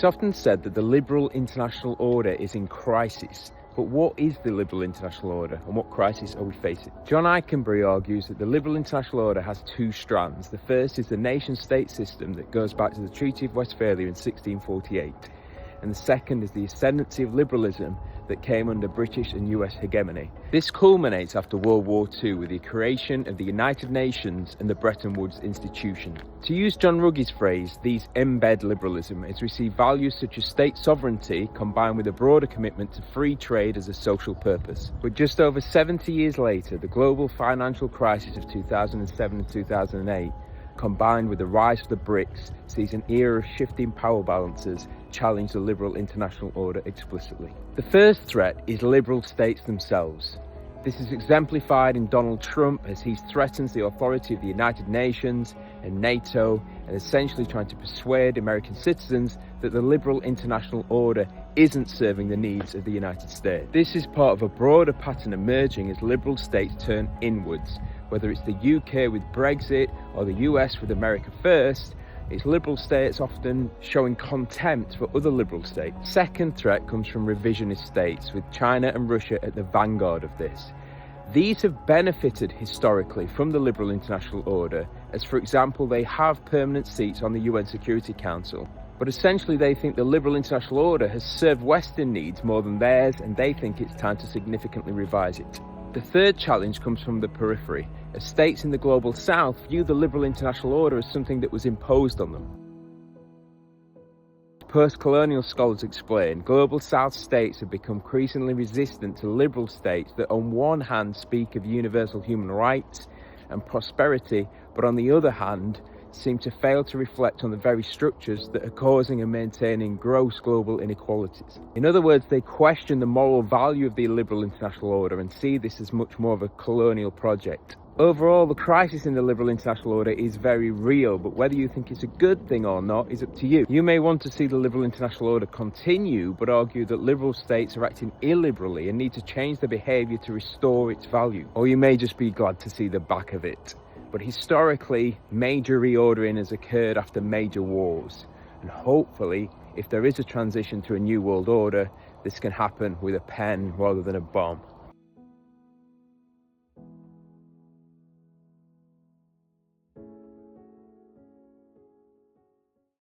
It's often said that the liberal international order is in crisis. But what is the liberal international order and what crisis are we facing? John Eikenberry argues that the liberal international order has two strands. The first is the nation-state system that goes back to the Treaty of Westphalia in 1648. And the second is the ascendancy of liberalism that came under British and US hegemony. This culminates after World War II with the creation of the United Nations and the Bretton Woods institution. To use John Ruggie's phrase, these embed liberalism as we see values such as state sovereignty combined with a broader commitment to free trade as a social purpose. But just over 70 years later, the global financial crisis of 2007 and 2008 combined with the rise of the BRICS, sees an era of shifting power balances challenge the liberal international order explicitly. The first threat is liberal states themselves. This is exemplified in Donald Trump as he threatens the authority of the United Nations and NATO and essentially trying to persuade American citizens that the liberal international order isn't serving the needs of the United States. This is part of a broader pattern emerging as liberal states turn inwards. Whether it's the UK with Brexit or the US with America First, it's liberal states often showing contempt for other liberal states. Second threat comes from revisionist states, with China and Russia at the vanguard of this. These have benefited historically from the liberal international order, as for example they have permanent seats on the UN Security Council. But essentially they think the liberal international order has served Western needs more than theirs, and they think it's time to significantly revise it. The third challenge comes from the periphery, as states in the global south view the liberal international order as something that was imposed on them. Post-colonial scholars explain, global south states have become increasingly resistant to liberal states that on one hand speak of universal human rights and prosperity, but on the other hand seem to fail to reflect on the very structures that are causing and maintaining gross global inequalities. In other words, they question the moral value of the liberal international order and see this as much more of a colonial project. Overall, the crisis in the liberal international order is very real, but whether you think it's a good thing or not is up to you. You may want to see the liberal international order continue, but argue that liberal states are acting illiberally and need to change their behaviour to restore its value. Or you may just be glad to see the back of it. But historically, major reordering has occurred after major wars. And hopefully, if there is a transition to a new world order, this can happen with a pen rather than a bomb.